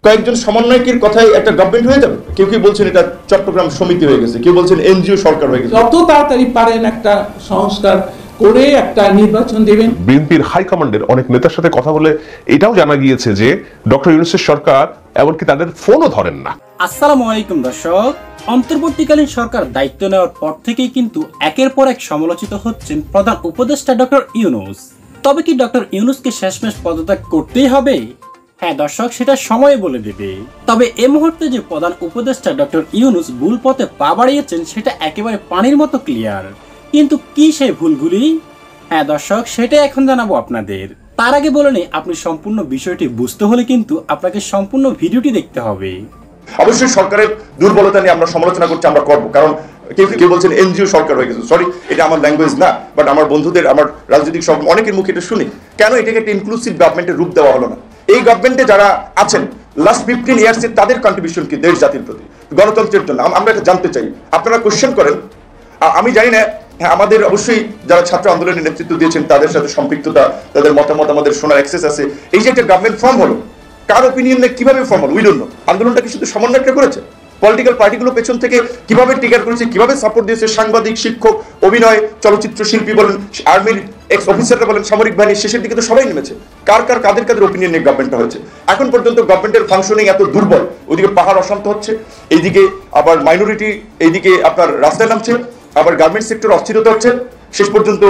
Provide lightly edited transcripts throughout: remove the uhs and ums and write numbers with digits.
কয়েকজন সমন্বয়কের কথাই একটা গভর্নমেন্ট হয়ে যাবে? কেউ কেউ বলছেন এটা চট্টগ্রাম সমিতি হয়ে গেছে, কেউ বলছেন এনজিও সরকার হয়ে গেছে। যত তাড়াতাড়ি পারেন একটা সংস্কার করে একটা নির্বাচন দেবেন। বিএনপির হাইকমান্ডের অনেক নেতার সাথে কথা বলে এটাও জানা গিয়েছে যে ডক্টর ইউনূসের সরকার এমনকি তাদের ফোনও ধরেন না। আসসালামু আলাইকুম দর্শক, অন্তর্বর্তীকালীন সরকার দায়িত্ব নেওয়ার পর থেকেই কিন্তু একের পর এক সমালোচিত হচ্ছেন প্রধান উপদেষ্টা ডক্টর ইউনূস। তবে কি ডক্টর ইউনূসকে শেষমেশ পদত্যাগ করতেই হবে? হ্যাঁ দর্শক, সেটা সময় বলে দেবে। তবে এই মুহূর্তে যে প্রধান উপদেষ্টা ডক্টর ইউনূস ভুল পথে পা বাড়িয়েছেন সেটা একেবারে পানির মতো ক্লিয়ার। কিন্তু কি সেই ভুলগুলি? হ্যাঁ দর্শক, সেটাই এখন জানাবো আপনাদের। তার আগে বলে নেই, আপনি সম্পূর্ণ বিষয়টি বুঝতে হলে কিন্তু আপনাকে সম্পূর্ণ ভিডিওটি দেখতে হবে। অবশ্যই সরকারের দুর্বলতা নিয়ে আমরা সমালোচনা করছি, আমরা করবো, কারণ কেউ বলছেন এনজিও সরকার হয়ে গেছে। সরি, এটা আমার ল্যাঙ্গুয়েজ না, বাট আমার বন্ধুদের, আমার রাজনৈতিক সব অনেকের মুখে এটা শুনি। কেন এটাকে একটা ইনক্লুসিভ গভর্নমেন্টের রূপ দেওয়া হলো না? এই গভর্নমেন্টে যারা আছেন লাস্ট 15 ইয়ার্সে তাদের কন্ট্রিবিউশন কি দেশ জাতির প্রতি, গণতন্ত্রের জন্য? আমরা এটা জানতে চাই। আপনারা কোশ্চেন করেন, আমি জানি না। হ্যাঁ, আমাদের অবশ্যই যারা ছাত্র আন্দোলনের নেতৃত্ব দিয়েছেন তাদের সাথে সম্পৃক্ততা, তাদের মতামত আমাদের শোনার অ্যাক্সেস আছে। এই যে একটা গভর্নমেন্ট ফর্ম হলো, কার অপিনিয়নে কিভাবে ফর্ম হলো উই ডোন্ট নো। আন্দোলনটা কি শুধু সমন্বয়করা করেছে? পলিটিক্যাল পার্টিগুলো পেছন থেকে কিভাবে টিকার করেছে, কিভাবে সাপোর্ট দিয়েছে? সাংবাদিক, শিক্ষক, অভিনয়, চলচ্চিত্র শিল্পী বলেন, আর্মির এক্স অফিসাররা বলেন, সামরিক বাহিনীর শেষের দিকে তো সবাই নেমেছে। কাদের অপিনিয়ন নিয়ে গভর্নমেন্টটা হয়েছে? এখন পর্যন্ত গভর্নমেন্টের ফাংশনিং এত দুর্বল, ওইদিকে পাহাড় অশান্ত হচ্ছে, এইদিকে আবার মাইনরিটি, এইদিকে আপনার রাস্তায় নামছে, আবার গার্মেন্ট সেক্টর অস্থিরতা হচ্ছে, শেষ পর্যন্ত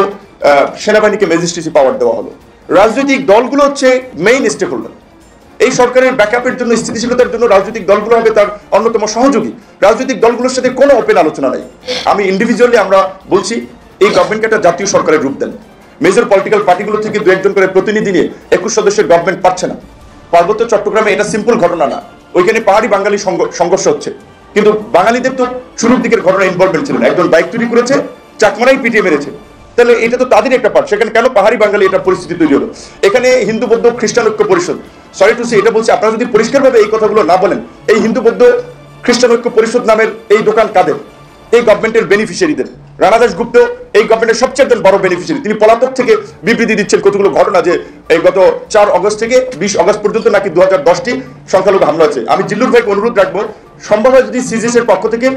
সেনাবাহিনীকে ম্যাজিস্ট্রেসি পাওয়ার দেওয়া হলো। রাজনৈতিক দলগুলো হচ্ছে মেইন স্টেক হোল্ডার। এই সরকারের ব্যাকআপের জন্য, স্থিতিশীলতার জন্য রাজনৈতিক দলগুলো হবে তার অন্যতম সহযোগী। রাজনৈতিক দলগুলোর সাথে কোনো ওপেন আলোচনা নাই। আমি ইন্ডিভিজুয়ালি আমরা বলছি, এই গভর্নমেন্টকে একটা জাতীয় সরকারের রূপ দেন। মেজর পলিটিক্যাল পার্টিগুলো থেকে দু একজন করে প্রতিনিধি নিয়ে 21 সদস্যের গভর্নমেন্ট পাচ্ছে না। পার্বত্য চট্টগ্রামে এটা সিম্পল ঘটনা না, ওইখানে পাহাড়ি বাঙালি সংঘর্ষ হচ্ছে, কিন্তু বাঙালিদের তো শুরুর দিকের ঘটনা ইনভলভমেন্ট ছিল না। একজন বাইক চুরি করেছে, চাকমারাই পিটিয়ে মেরেছে, তাহলে এটা তো তাদের একটা পার্ট। সেখানে কেন পাহাড়ি বাঙালি এটা পরিস্থিতি তৈরি হলো? এখানে হিন্দু বৌদ্ধ খ্রিস্টান ঐক্য পরিষদ, সরি টু সে এটা বলছি, আপনারা যদি পরিষ্কারভাবে এই কথাগুলো না বলেন, এই হিন্দু বৌদ্ধ খ্রিস্টান ঐক্য পরিষদ নামের এই দোকান কাদের? এই গভর্নমেন্টের বেনিফিশিয়ারিদের। রানা দাশগুপ্ত এই গভর্নমেন্টের সবচেয়ে একজন বড় বেনিফিশিয়ারি। তিনি পলাতক থেকে বিবৃতি দিচ্ছেন কতগুলো ঘটনা, যে এই গত 4 অগস্ট থেকে 20 অগস্ট পর্যন্ত নাকি 2010টি সংখ্যালঘু হামলা হয়েছে। আমি জিল্লুর ভাইকে অনুরোধ রাখবো, সম্ভব হয় যদি সিজিএস এর পক্ষ থেকে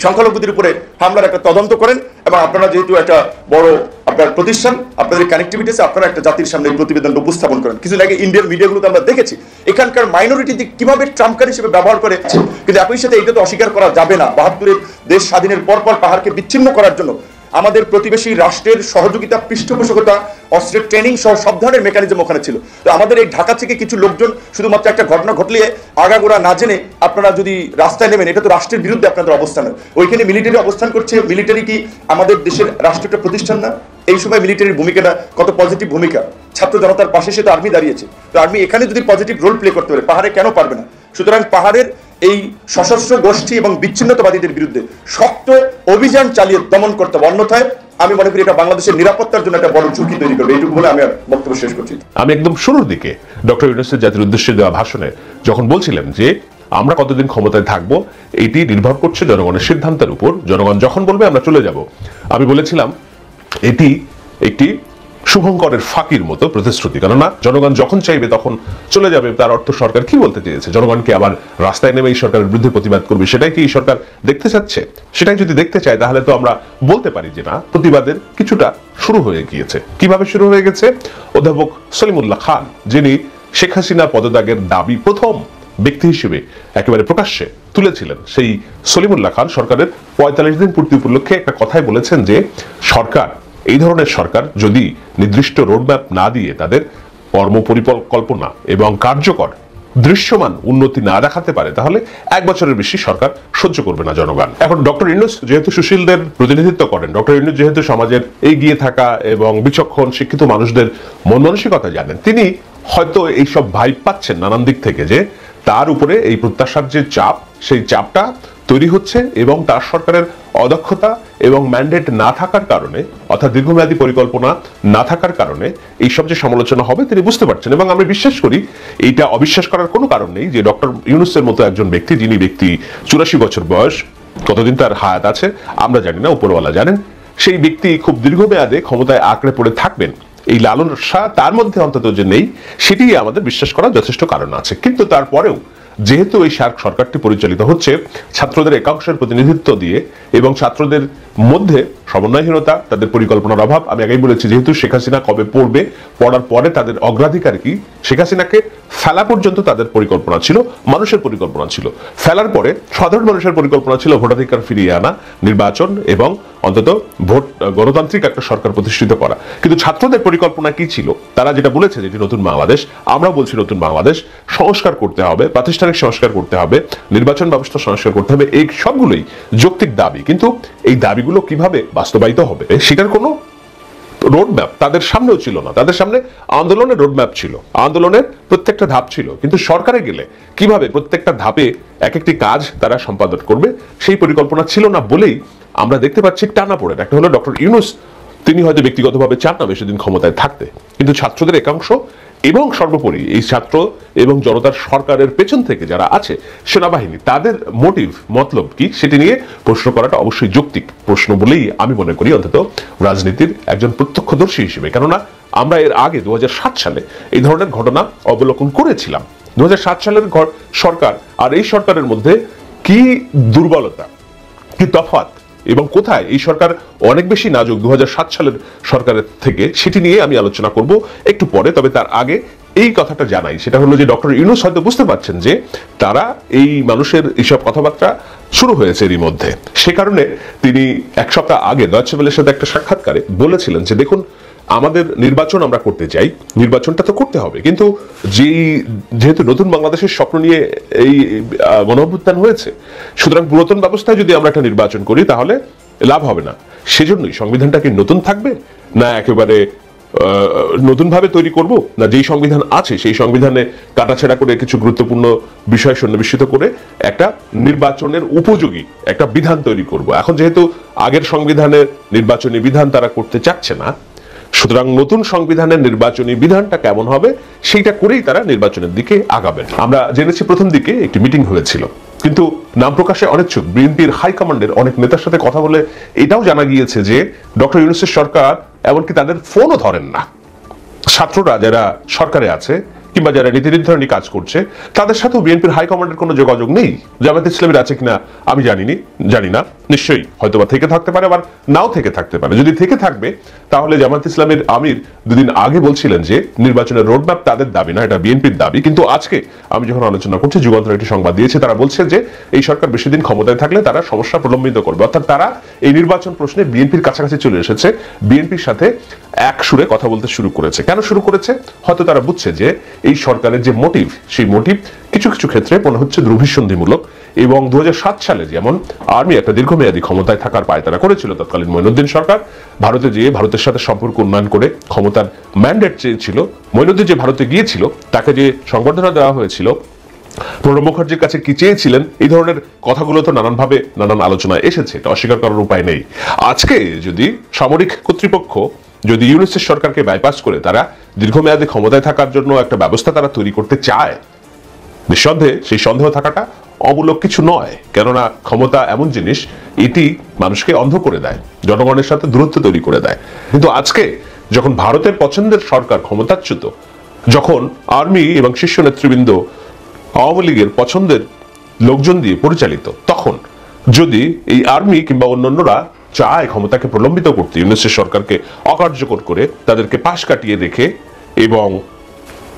সংখ্যালঘুদের উপরে হামলার একটা তদন্ত করেন, এবং আপনারা যেহেতু একটা বড় আপনার প্রতিষ্ঠান, আপনাদের কানেক্টিভিটি আছে, আপনারা একটা জাতির সামনে প্রতিবেদন উপস্থাপন করেন। কিছু আগে ইন্ডিয়ান মিডিয়াগুলোতে আমরা দেখেছি এখানকার মাইনরিটি কিভাবে ট্রাম্প কার্ড হিসেবে ব্যবহার করে। কিন্তু একই সাথে এটা তো অস্বীকার করা যাবে না, 72-এর দেশ স্বাধীনের পর পাহাড়কে বিচ্ছিন্ন করার জন্য আমাদের প্রতিবেশী রাষ্ট্রের সহযোগিতা, পৃষ্ঠপোষকতা, অস্ত্রের ট্রেনিং সহ সব ধরনের মেকানিজম ওখানে ছিল। তো আমাদের এই ঢাকা থেকে কিছু লোকজন শুধুমাত্র একটা ঘটনা ঘটলে আগাগোড়া না জেনে আপনারা যদি রাস্তায় নেবেন, এটা তো রাষ্ট্রের বিরুদ্ধে আপনাদের অবস্থান। ওইখানে মিলিটারি অবস্থান করছে। মিলিটারি কি আমাদের দেশের রাষ্ট্রটা প্রতিষ্ঠান না? এই সময় মিলিটারির ভূমিকাটা কত পজিটিভ ভূমিকা। ছাত্র জনতার পাশে সে তো আর্মি দাঁড়িয়েছে। তো আর্মি এখানে যদি পজিটিভ রোল প্লে করতে পারে, পাহাড়ে কেন পারবে না? সুতরাং পাহাড়ের এই সশস্ত্র গোষ্ঠী এবং বিচ্ছিন্নতাবাদীদের বিরুদ্ধে শক্ত অভিযান চালিয়ে দমন করতে হবে, অন্যথায় আমি মনে করি এটা বাংলাদেশের নিরাপত্তার জন্য একটা বড় ঝুঁকি তৈরি করবে। এইটুকু বলে আমি বক্তব্য শেষ করছি। আমি একদম শুরুর দিকে ডক্টর ইউনূসের জাতির উদ্দেশ্যে দেওয়া ভাষণে যখন বলছিলেন যে আমরা কতদিন ক্ষমতায় থাকবো এটি নির্ভর করছে জনগণের সিদ্ধান্তের উপর, জনগণ যখন বলবে আমরা চলে যাব, আমি বলেছিলাম এটি একটি শুভঙ্করের ফাঁকির মতো প্রতিশ্রুতি। কেননা জনগণ যখন চাইবে তখন চলে যাবে, তার অর্থ সরকার কি বলতে চেয়েছে? জনগণকে আবার রাস্তায় নেমে এই সরকারের বিরুদ্ধে প্রতিবাদ করবে, সেটাই কি এই সরকার দেখতে চাচ্ছে? সেটাই যদি দেখতে চায় তাহলে তো আমরা বলতে পারি যে না, প্রতিবাদের কিছুটা শুরু হয়ে গিয়েছে। কিভাবে শুরু হয়ে গেছে? অধ্যাপক সলিমুল্লাহ খান, যিনি শেখ হাসিনা পদত্যাগের দাবি প্রথম ব্যক্তি হিসেবে একেবারে প্রকাশ্যে তুলেছিলেন, সেই সলিমুল্লাহ খান সরকারের 45 দিন পূর্তি উপলক্ষে একটা কথাই বলেছেন যে সরকার, এই ধরনের সরকার যদি নির্দিষ্ট রোডম্যাপ না দিয়ে তাদের কর্মপরিকল্পনা এবং কার্যকর দৃশ্যমান উন্নতি না দেখাতে পারে তাহলে 1 বছরের বেশি সরকার সহ্য করবে না জনগণ। এখন ডক্টর ইউনূস যেহেতু সুশীলদের প্রতিনিধিত্ব করেন, ডক্টর ইউনূস যেহেতু সমাজের এগিয়ে থাকা এবং বিচক্ষণ শিক্ষিত মানুষদের মন মানসিকতা জানেন, তিনি হয়তো এইসব ভাইব পাচ্ছেন নানান দিক থেকে যে তার উপরে এই প্রত্যাশার যে চাপ, সেই চাপটা তৈরি হচ্ছে এবং তার সরকারের অদক্ষতা এবং ম্যান্ডেট না থাকার কারণে, অর্থাৎ দীর্ঘমেয়াদী পরিকল্পনা না থাকার কারণে এইসব যে সমালোচনা হবে তিনি বুঝতে পারছেন। এবং আমি বিশ্বাস করি এইটা অবিশ্বাস করার কোনো কারণ নেই যে ডক্টর ইউনূসের মতো একজন ব্যক্তি, যিনি ব্যক্তি 84 বছর বয়স, কতদিন তার হায়াত আছে আমরা জানি না, উপরওয়ালা জানেন, সেই ব্যক্তি খুব দীর্ঘমেয়াদে ক্ষমতায় আঁকড়ে পড়ে থাকবেন, এই লালসা তার মধ্যে অন্তত যে নেই সেটি আমাদের বিশ্বাস করার যথেষ্ট কারণ আছে। কিন্তু তারপরেও যেহেতু এই সরকারটি পরিচালিত হচ্ছে ছাত্রদের একাংশের প্রতিনিধিত্ব দিয়ে এবং ছাত্রদের মধ্যে সমন্বয়হীনতা, তাদের পরিকল্পনার অভাব, আমি আগেই বলেছি যেহেতু শেখ হাসিনা কবে পড়বে, পড়ার পরে তাদের অগ্রাধিকার কি, শেখ হাসিনাকে ফেলা পর্যন্ত তাদের পরিকল্পনা ছিল, মানুষের পরিকল্পনা ছিল, ফেলার পরে সাধারণ মানুষের পরিকল্পনা ছিল ভোটাধিকার ফিরিয়ে আনা, নির্বাচন এবং অন্তত ভোট গণতান্ত্রিক একটা সরকার প্রতিষ্ঠিত করা। কিন্তু ছাত্রদের পরিকল্পনা কি ছিল? তারা যেটা বলেছে যেটি নতুন বাংলাদেশ, আমরা বলছি নতুন বাংলাদেশ, সংস্কার করতে হবে, প্রাতিষ্ঠানিক সংস্কার করতে হবে, নির্বাচন ব্যবস্থা সংস্কার করতে হবে, এই সবগুলোই যৌক্তিক দাবি। কিন্তু এই দাবিগুলো কিভাবে বাস্তবায়িত হবে সেটার কোনো রোডম্যাপ তাদের সামনেও ছিল না। তাদের সামনে আন্দোলনের রোডম্যাপ ছিল, আন্দোলনের প্রত্যেকটা ধাপ ছিল, কিন্তু সরকারে গেলে কিভাবে প্রত্যেকটা ধাপে এক একটি কাজ তারা সম্পাদন করবে সেই পরিকল্পনা ছিল না বলেই আমরা দেখতে পাচ্ছি টানাপোড়েন। একটা হলো ডক্টর ইউনূস, তিনি হয়তো ব্যক্তিগতভাবে চান না বেশি দিন ক্ষমতায় থাকতে, কিন্তু ছাত্রদের একাংশ এবং সর্বোপরি এই ছাত্র এবং জনতার সরকারের পেছন থেকে যারা আছে সেনাবাহিনী, তাদের মোটিভ মতলব কি সেটি নিয়ে প্রশ্ন করাটা অবশ্যই যৌক্তিক প্রশ্ন বলেই আমি মনে করি, অন্তত রাজনীতির একজন প্রত্যক্ষদর্শী হিসেবে। কেননা আমরা এর আগে 2007 সালে এই ধরনের ঘটনা অবলোকন করেছিলাম। 2007 সালের সরকার আর এই সরকারের মধ্যে কি দুর্বলতা, কি তফাৎ এবং কোথায় এই সরকার অনেক বেশি নাজুক 2007 সালের সরকারের থেকে, সেটি নিয়ে আমি আলোচনা করব একটু পরে। তবে তার আগে এই কথাটা জানাই, সেটা হলো যে ডক্টর ইউনূস হয়তো বুঝতে পারছেন যে তারা এই মানুষের এইসব কথাবার্তা শুরু হয়েছে এরই মধ্যে। সে কারণে তিনি এক সপ্তাহ আগে ডয়েচে ওয়েলের সাথে একটা সাক্ষাৎকারে বলেছিলেন যে দেখুন, আমাদের নির্বাচন আমরা করতে চাই, নির্বাচনটা তো করতে হবে, কিন্তু যেহেতু নতুন বাংলাদেশের স্বপ্ন নিয়ে এই গণঅভ্যুত্থান হয়েছে, সুতরাং পুরাতন ব্যবস্থায় যদি আমরা একটা নির্বাচন করি তাহলে লাভ হবে না। সেজন্যই সংবিধানটা কি নতুন থাকবে, না একেবারে নতুনভাবে তৈরি করব, না যেই সংবিধান আছে সেই সংবিধানে কাটাছেড়া করে কিছু গুরুত্বপূর্ণ বিষয় সন্নিবেশিত করে একটা নির্বাচনের উপযোগী একটা বিধান তৈরি করব। এখন যেহেতু আগের সংবিধানের নির্বাচনী বিধান তারা করতে চাচ্ছে না, সুতরাং নতুন সংবিধানের নির্বাচনী বিধানটা কেমন হবে সেইটা করেই তারা নির্বাচনের দিকে আগাবেন। আমরা জেনেছি প্রথম দিকে একটি মিটিং হয়েছিল, কিন্তু নাম প্রকাশে অনিচ্ছুক বিএনপির হাইকমান্ডের অনেক নেতার সাথে কথা বলে এটাও জানা গিয়েছে যে ডক্টর ইউনূসের সরকার এমনকি তাদের ফোনও ধরেন না। ছাত্ররা যারা সরকারে আছে কিংবা যারা নীতি নির্ধারণী কাজ করছে তাদের সাথেও বিএনপির হাইকমান্ডের কোনো যোগাযোগ নেই। জামায়াত ইসলামীর আছে কিনা আমি জানি না, নিশ্চয়ই হয়তোবা থেকে থাকতে পারে, আবার নাও থেকে থাকতে পারে। যদি থেকে থাকবে তাহলে জামায়াত ইসলামের আমির দুদিন আগে বলছিলেন যে নির্বাচনের রোডম্যাপ তাদের দাবি না, এটা বিএনপির দাবি। কিন্তু আজকে আমি যখন আলোচনা করছি, যুগান্তর একটি সংবাদ দিয়েছে, তারা বলছে যে এই সরকার বেশি দিন ক্ষমতায় থাকলে তারা সমস্যা প্রলম্বিত করবে। অর্থাৎ তারা এই নির্বাচন প্রশ্নে বিএনপির কাছাকাছি চলে এসেছে, বিএনপির সাথে এক সুরে কথা বলতে শুরু করেছে। কেন শুরু করেছে? হয়তো তারা বুঝছে যে এই সরকারের যে মোটিভ, সেই মোটিভ কিছু কিছু ক্ষেত্রে মনে হচ্ছে দুর্ভিসন্ধিমূলক। এবং 2007 সালে যেমন আর্মি একটা দীর্ঘমেয়াদী ক্ষমতায় থাকার পায়তারা করেছিল তৎকালীন মঈনুদ্দিন সরকার, ভারতে যেয়ে ভারতের সাথে সম্পর্ক উন্নয়ন করে ক্ষমতার ম্যান্ডেট চেয়েছিল, মঈনুদ্দিন যে ভারতে গিয়েছিল তাকে যে সংবর্ধনা দেওয়া হয়েছিল, প্রণব মুখার্জির কাছে কি চেয়েছিলেন, এই ধরনের কথাগুলো তো নানানভাবে নানান আলোচনায় এসেছে, এটা অস্বীকার করার উপায় নেই। আজকে যদি সামরিক কর্তৃপক্ষ যদি ইউনূসের সরকারকে বাইপাস করে তারা দীর্ঘমেয়াদী ক্ষমতায় থাকার জন্য একটা ব্যবস্থা তারা তৈরি করতে চায়, নিঃসন্দেহে সেই সন্দেহ থাকাটা অমূলক কিছু নয়। কেননা ক্ষমতা এমন জিনিস, এটি মানুষকে অন্ধ করে দেয়, জনগণের সাথে দূরত্ব তৈরি করে দেয়। কিন্তু আজকে যখন ভারতের পছন্দের সরকার ক্ষমতাচ্যুত, যখন আর্মি এবং শীর্ষ নেতৃবৃন্দ আওয়ামী লীগের পছন্দের লোকজন দিয়ে পরিচালিত, তখন যদি এই আর্মি কিংবা অন্যান্যরা চায় ক্ষমতাকে প্রলম্বিত করতে, ইউনূসের সরকারকে অকার্যকর করে তাদেরকে পাশ কাটিয়ে রেখে, এবং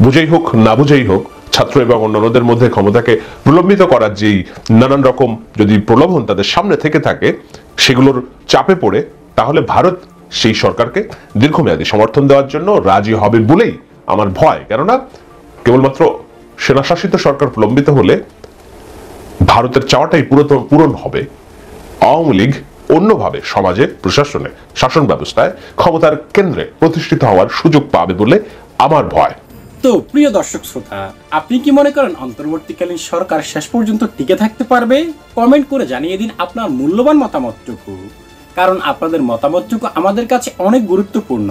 বুঝেই হোক না বুঝেই হোক ছাত্র এবং অন্যান্যদের মধ্যে ক্ষমতাকে প্রলম্বিত করার যেই নানান রকম যদি প্রলোভন তাদের সামনে থেকে থাকে, সেগুলোর চাপে পড়ে তাহলে ভারত সেই সরকারকে দীর্ঘমেয়াদী সমর্থন দেওয়ার জন্য রাজি হবে বলেই আমার ভয়। কেননা কেবলমাত্র সেনাশাসিত সরকার প্রলম্বিত হলে ভারতের চাওয়াটাই পূরণ হবে, আওয়ামী লীগ অন্যভাবে সমাজে, প্রশাসনে, শাসন ব্যবস্থায় ক্ষমতার কেন্দ্রে প্রতিষ্ঠিত হওয়ার সুযোগ পাবে বলে আমার ভয়। তো প্রিয় দর্শক শ্রোতা, আপনি কি মনে করেন অন্তর্বর্তীকালীন সরকার শেষ পর্যন্ত টিকে থাকতে পারবে? কমেন্ট করে জানিয়ে দিন আপনার মূল্যবান মতামতটুকু, কারণ আপনাদের মতামতটুকু আমাদের কাছে অনেক গুরুত্বপূর্ণ।